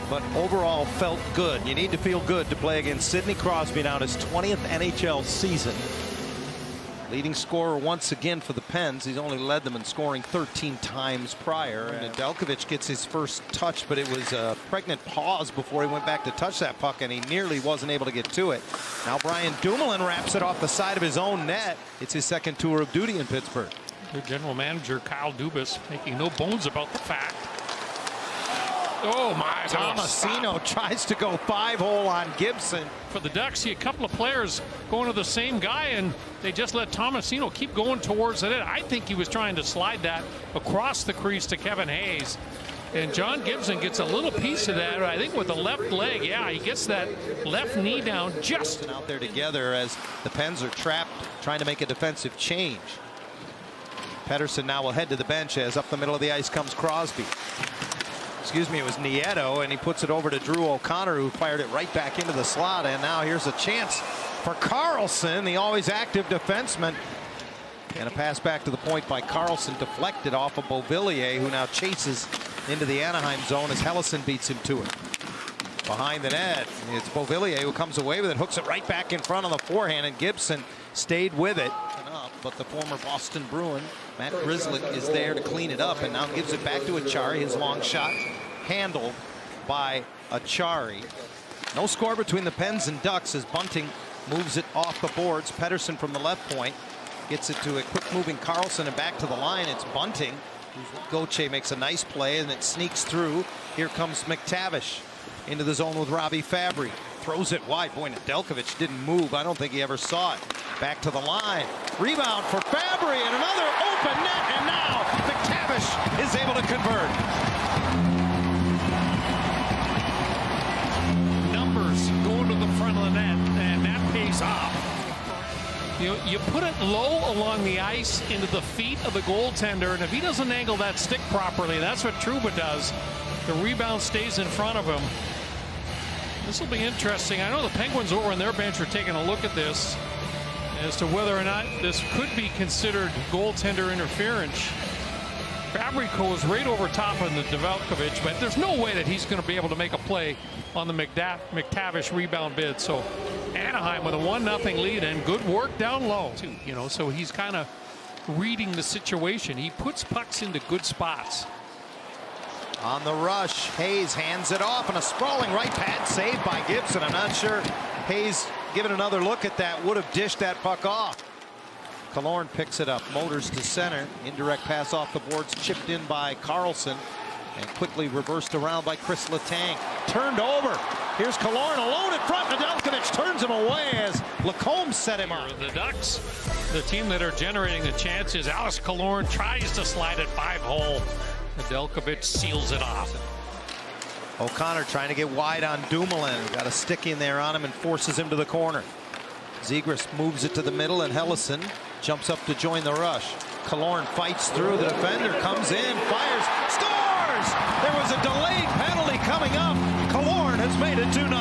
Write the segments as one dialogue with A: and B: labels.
A: but overall felt good. You need to feel good to play against Sidney Crosby now in his 20th NHL season. Leading scorer once again for the Pens. He's only led them in scoring 13 times prior. And Nedeljkovic gets his first touch, but it was a pregnant pause before he went back to touch that puck, and he nearly wasn't able to get to it. Now Brian Dumoulin wraps it off the side of his own net. It's his second tour of duty in Pittsburgh.
B: The general manager, Kyle Dubas, making no bones about the fact. Oh my!
A: Tomasino tries to go 5-hole on Gibson.
B: For the Ducks, see a couple of players going to the same guy, and they just let Tomasino keep going towards it. I think he was trying to slide that across the crease to Kevin Hayes. And John Gibson gets a little piece of that, I think, with the left leg. Yeah, he gets that left knee down just
A: out there together as the Pens are trapped, trying to make a defensive change. Pettersson now will head to the bench as up the middle of the ice comes Crosby. Excuse me, it was Nieto, and he puts it over to Drew O'Connor, who fired it right back into the slot. And now here's a chance for Karlsson, the always active defenseman. And a pass back to the point by Karlsson, deflected off of Beauvillier, who now chases into the Anaheim zone as Helleson beats him to it. Behind the net, it's Beauvillier who comes away with it, hooks it right back in front on the forehand, and Gibson stayed with it. But the former Boston Bruin, Matt Grzelcyk, is there to clean it up, and now gives it back to Achari. His long shot handled by Achari. No score between the Pens and Ducks as Bunting moves it off the boards. Pettersson from the left point gets it to a quick-moving Karlsson and back to the line. It's Bunting. Gauthier makes a nice play, and it sneaks through. Here comes McTavish into the zone with Robbie Fabry. Throws it wide. Boy, Nedeljkovic didn't move. I don't think he ever saw it. Back to the line. Rebound for Fabry, and another open net, and now McTavish is able to convert.
B: Numbers going to the front of the net, and that pays off. You put it low along the ice into the feet of the goaltender, and if he doesn't angle that stick properly, that's what Trouba does. The rebound stays in front of him. This will be interesting. I know the Penguins over on their bench are taking a look at this as to whether or not this could be considered goaltender interference. Fabry goes right over top of the Nedeljkovic, but there's no way that he's going to be able to make a play on the McTavish rebound bid. So Anaheim with a 1-0 lead, and good work down low too. So he's kind of reading the situation. He puts pucks into good spots.
A: On the rush, Hayes hands it off, and a sprawling right pad saved by Gibson. I'm not sure Hayes, given another look at that, would have dished that puck off. Killorn picks it up, motors to center. Indirect pass off the boards, chipped in by Karlsson, and quickly reversed around by Chris Letang. Turned over. Here's Killorn alone in front. Nedeljkovic turns him away as Lacombe set him up.
B: The Ducks, the team that are generating the chances. Alex Killorn tries to slide it 5-hole. Nedeljkovic seals it off.
A: O'Connor trying to get wide on Dumoulin. Got a stick in there on him and forces him to the corner. Zegras moves it to the middle, and Helleson jumps up to join the rush. Killorn fights through. The defender comes in, fires, scores! There was a delayed penalty coming up. Killorn has made it 2-0.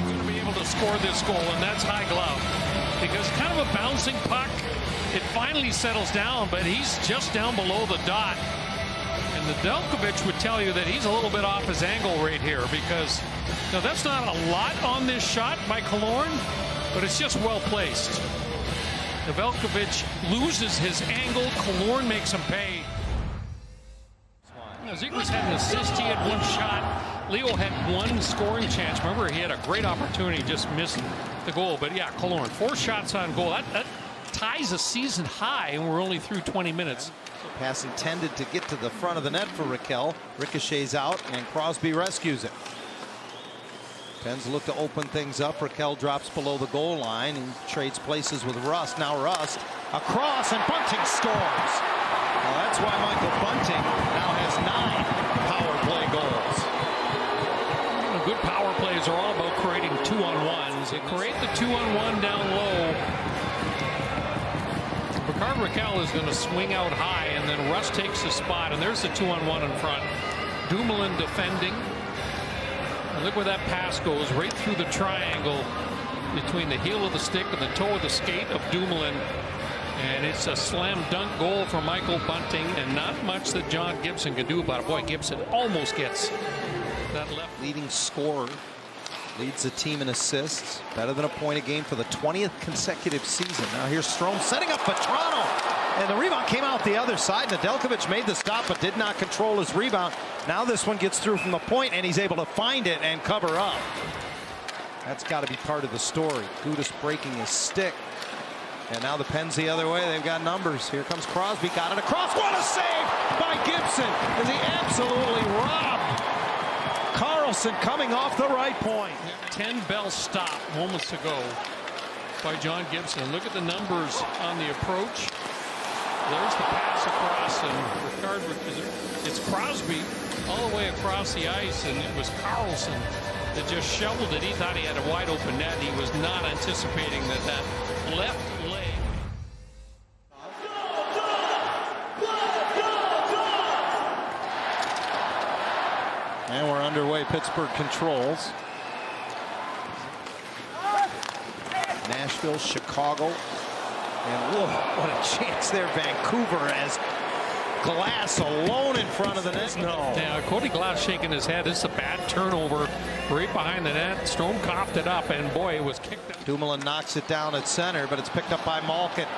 B: He's going to be able to score this goal, and that's high glove. Because kind of a bouncing puck. It finally settles down, but he's just down below the dot. And Nedeljkovic would tell you that he's a little bit off his angle right here, because now that's not a lot on this shot by Killorn, but it's just well placed. Nedeljkovic loses his angle. Killorn makes him pay. Zegras had an assist. He had one shot. Leo had one scoring chance. Remember, he had a great opportunity, just missed the goal. But yeah, Killorn, 4 shots on goal. That ties a season high, and we're only through 20 minutes.
A: Pass intended to get to the front of the net for Rakell. Ricochets out, and Crosby rescues it. Pens look to open things up. Rakell drops below the goal line and trades places with Rust. Now Rust across, and Bunting scores. Well, that's why Michael Bunting now has 9 power play goals.
B: Good power plays are all about creating 2-on-1s. They create the 2-on-1 down low. Rakell is going to swing out high, and then Rust takes his spot, and there's the 2-on-1 in front. Dumoulin defending. And look where that pass goes, right through the triangle between the heel of the stick and the toe of the skate of Dumoulin. And it's a slam dunk goal for Michael Bunting, and not much that John Gibson can do about it. Boy, Gibson almost gets that left.
A: Leading scorer, leads the team in assists, better than a point a game for the 20th consecutive season. Now here's Strome setting up Vatrano, and the rebound came out the other side. Nedeljkovic made the stop but did not control his rebound. Now this one gets through from the point, and he's able to find it and cover up. That's got to be part of the story. Gudas breaking his stick. And now the Pens the other way. They've got numbers. Here comes Crosby. Got it across. What a save by Gibson as he absolutely robbed Carlson coming off the right point.
B: 10 bell stop moments ago by John Gibson. Look at the numbers on the approach. There's the pass across, and Ricard, it's Crosby all the way across the ice, and it was Carlson that just shoveled it. He thought he had a wide open net. He was not anticipating that left leg.
A: And we're underway. Pittsburgh controls. Nashville, Chicago, and whoa, what a chance there. Vancouver as Glass alone in front of the net. No.
B: Yeah, Cody Glass shaking his head. This is a bad turnover right behind the net. Strome coughed it up, and boy, it was kicked up.
A: Dumoulin knocks it down at center, but it's picked up by Malkin.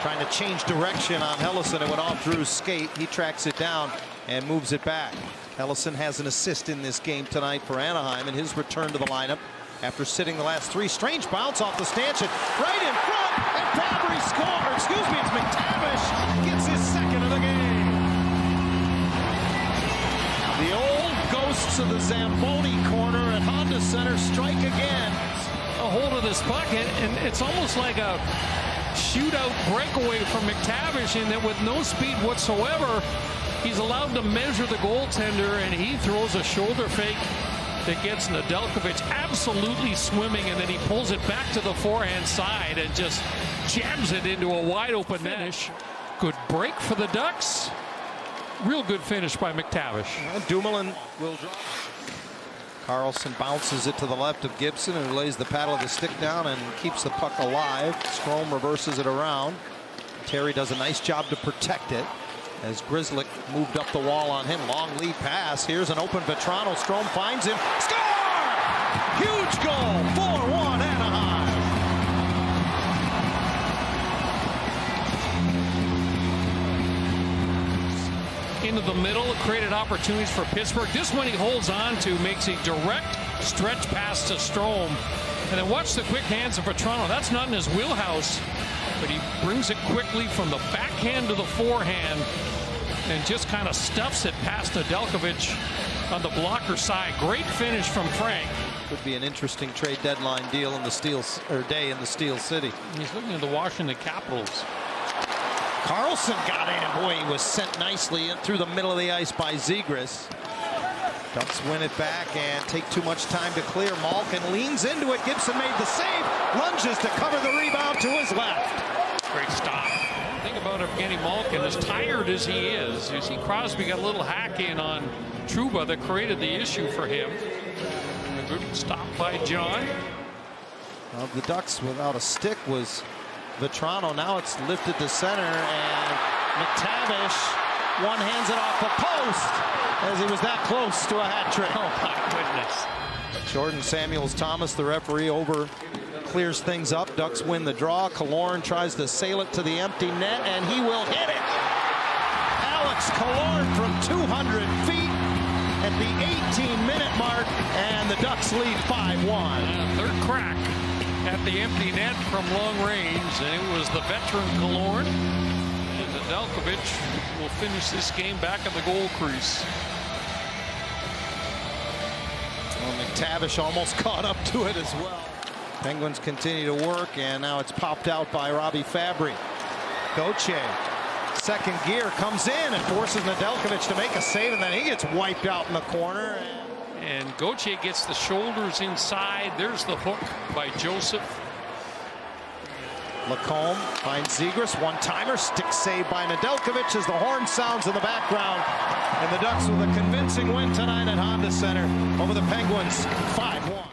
A: Trying to change direction on Helleson. It went off Drew's skate. He tracks it down and moves it back. Helleson has an assist in this game tonight for Anaheim in his return to the lineup after sitting the last three. Strange bounce off the stanchion right in front, and Fabry scores. Excuse me, it's McTavish gets his second of the game. The old ghosts of the Zamboni corner at Honda Center strike again.
B: A hold of this puck, and it's almost like a shootout breakaway from McTavish, in that with no speed whatsoever, he's allowed to measure the goaltender, and he throws a shoulder fake that gets Nedeljkovic absolutely swimming, and then he pulls it back to the forehand side and just jams it into a wide open finish. Good break for the Ducks. Real good finish by McTavish.
A: Dumoulin will drop. Carlson bounces it to the left of Gibson, who lays the paddle of the stick down and keeps the puck alive. Strome reverses it around. Terry does a nice job to protect it as Grzelcyk moved up the wall on him. Long lead pass. Here's an open Vatrano. Strome finds him. Score! Huge goal. 4-1 Anaheim.
B: Into the middle, created opportunities for Pittsburgh. This one he holds on to, makes a direct stretch pass to Strome. And then watch the quick hands of Vatrano. That's not in his wheelhouse, but he brings it quickly from the backhand to the forehand and just kind of stuffs it past Nedeljkovic on the blocker side. Great finish from Frank.
A: Could be an interesting trade deadline deal in the day in the Steel City.
B: He's looking at the Washington Capitals.
A: Carlson got in. Boy, he was sent nicely in through the middle of the ice by Zegras. Ducks win it back and take too much time to clear. Malkin leans into it. Gibson made the save. Lunges to cover the rebound to his left.
B: Great stop. Think about Evgeny Malkin, as tired as he is. You see Crosby got a little hack in on Trouba that created the issue for him. A good stop by John.
A: Of the Ducks without a stick was Vatrano. Now it's lifted to center, and McTavish one hands it off the post as he was that close to a hat trick.
B: Oh my goodness.
A: Jordan Samuels-Thomas, the referee, over clears things up. Ducks win the draw. Killorn tries to sail it to the empty net, and he will hit it. Alex Killorn from 200 feet at the 18-minute mark, and the Ducks lead 5-1.
B: Third crack at the empty net from long range, and it was the veteran Killorn. And Nedeljkovic will finish this game back at the goal crease.
A: Well, McTavish almost caught up to it as well. Penguins continue to work, and now it's popped out by Robbie Fabry. Gauthier, second gear, comes in and forces Nedeljkovic to make a save, and then he gets wiped out in the corner.
B: And Gauthier gets the shoulders inside. There's the hook by Joseph.
A: Lacombe finds Zegras. One-timer, stick save by Nedeljkovic as the horn sounds in the background. And the Ducks with a convincing win tonight at Honda Center over the Penguins, 5-1.